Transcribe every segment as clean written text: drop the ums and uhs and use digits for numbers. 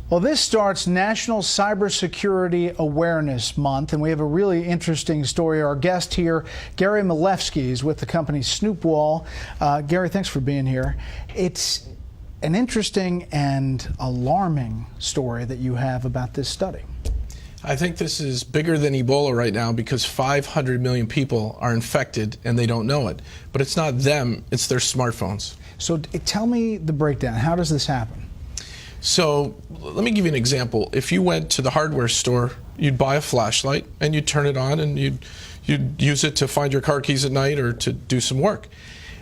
Well, this starts National Cybersecurity Awareness Month, and we have a really interesting story. Our guest here, Gary Milewski, is with the company Snoopwall. Gary, thanks for being here. It's an interesting and alarming story that you have about this study. I think this is bigger than Ebola right now because 500 million people are infected and they don't know it. But it's not them, it's their smartphones. So tell me the breakdown. How does this happen? So let me give you an example. If you went to the hardware store, you'd buy a flashlight and you'd turn it on and you'd use it to find your car keys at night or to do some work.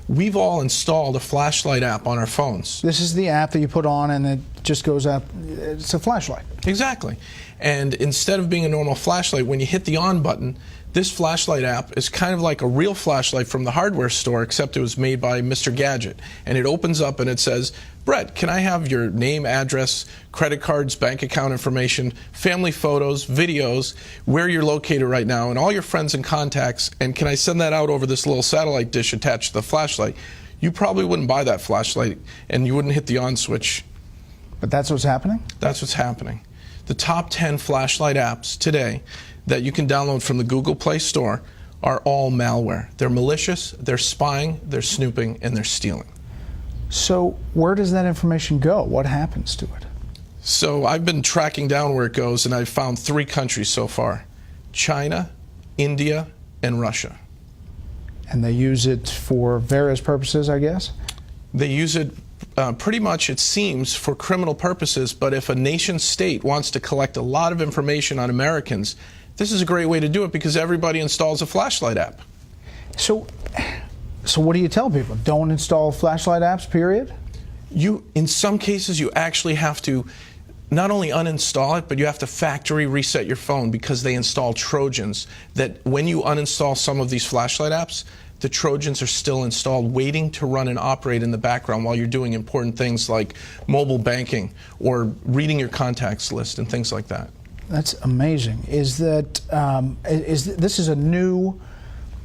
We've all installed a flashlight app on our phones. This is the app that you put on and it just goes up. It's a flashlight. Exactly. And instead of being a normal flashlight, when you hit the on button, this flashlight app is kind of like a real flashlight from the hardware store, except it was made by Mr. Gadget. And it opens up and it says, Brett, can I have your name, address, credit cards, bank account information, family photos, videos, where you're located right now, and all your friends and contacts, and can I send that out over this little satellite dish attached to the flashlight? You probably wouldn't buy that flashlight and you wouldn't hit the on switch. But that's what's happening? That's what's happening. The top 10 flashlight apps today that you can download from the Google Play Store are all malware. They're malicious, they're spying, they're snooping, and they're stealing. So where does that information go? What happens to it? So I've been tracking down where it goes, and I've found 3 countries so far: China, India, and Russia. And they use it for various purposes, I guess? They use it pretty much, it seems, for criminal purposes, but if a nation state wants to collect a lot of information on Americans, this is a great way to do it because everybody installs a flashlight app. So what do you tell people? Don't install flashlight apps, period? In some cases, you actually have to not only uninstall it, but you have to factory reset your phone because they install Trojans that when you uninstall some of these flashlight apps, the Trojans are still installed, waiting to run and operate in the background while you're doing important things like mobile banking or reading your contacts list and things like that. That's amazing. Is that this is a new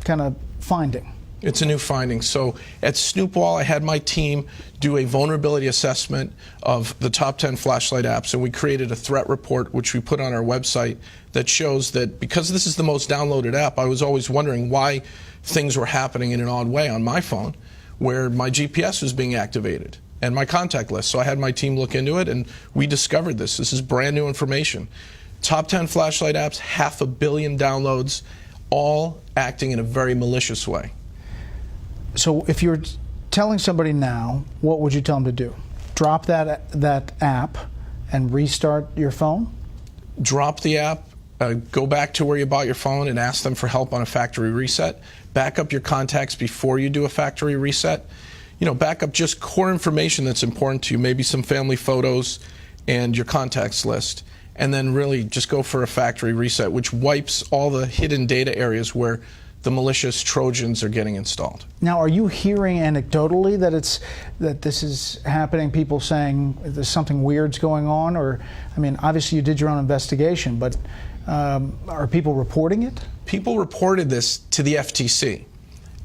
kind of finding? It's a new finding. So at Snoopwall, I had my team do a vulnerability assessment of the top 10 flashlight apps, and we created a threat report, which we put on our website, that shows that because this is the most downloaded app, I was always wondering why things were happening in an odd way on my phone, where my GPS was being activated and my contact list. So I had my team look into it, and we discovered this. This is brand new information. Top 10 flashlight apps, 500 million downloads, all acting in a very malicious way. So if you're telling somebody now, what would you tell them to do? Drop that app and restart your phone? Drop the app, go back to where you bought your phone and ask them for help on a factory reset. Back up your contacts before you do a factory reset. Back up just core information that's important to you, maybe some family photos and your contacts list. And then really just go for a factory reset, which wipes all the hidden data areas where the malicious Trojans are getting installed. Now, are you hearing anecdotally that this is happening? People saying there's something weird's going on, or I mean, obviously you did your own investigation, but are people reporting it? People reported this to the FTC,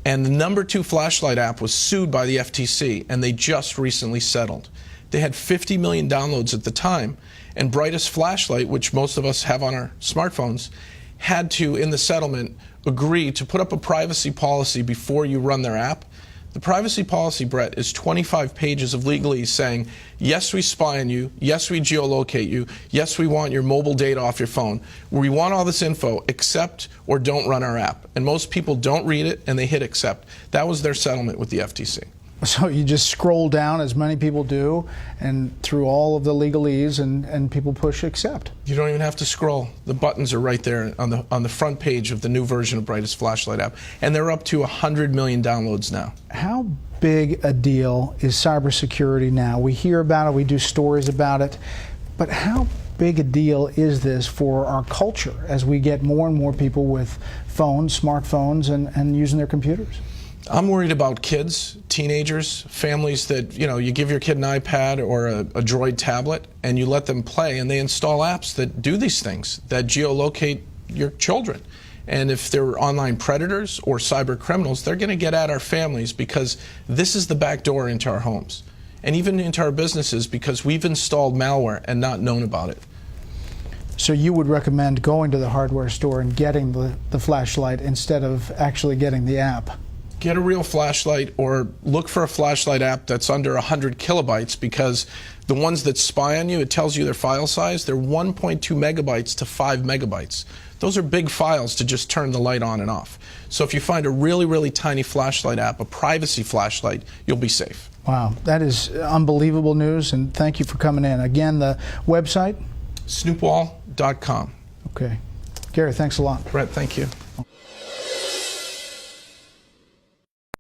and the number 2 flashlight app was sued by the FTC, and they just recently settled. They had 50 million downloads at the time, and Brightest Flashlight, which most of us have on our smartphones, had to, in the settlement, agree to put up a privacy policy before you run their app. The privacy policy, Brett, is 25 pages of legalese saying, yes, we spy on you, yes, we geolocate you, yes, we want your mobile data off your phone. We want all this info, accept or don't run our app. And most people don't read it and they hit accept. That was their settlement with the FTC. So you just scroll down, as many people do, and through all of the legalese, and people push accept. You don't even have to scroll. The buttons are right there on the front page of the new version of Brightest Flashlight app, and they're up to 100 million downloads now. How big a deal is cybersecurity now? We hear about it, we do stories about it, but how big a deal is this for our culture as we get more and more people with phones, smartphones, and using their computers? I'm worried about kids, teenagers, families that, you give your kid an iPad or a Droid tablet and you let them play, and they install apps that do these things, that geolocate your children. And if they're online predators or cyber criminals, they're going to get at our families because this is the back door into our homes. and even into our businesses because we've installed malware and not known about it. So you would recommend going to the hardware store and getting the flashlight instead of actually getting the app? Get a real flashlight, or look for a flashlight app that's under 100 kilobytes, because the ones that spy on you, it tells you their file size, they're 1.2 megabytes to 5 megabytes. Those are big files to just turn the light on and off. So if you find a really, really tiny flashlight app, a privacy flashlight, you'll be safe. Wow, that is unbelievable news, and thank you for coming in. Again, the website? Snoopwall.com. Okay. Gary, thanks a lot. Brett, thank you.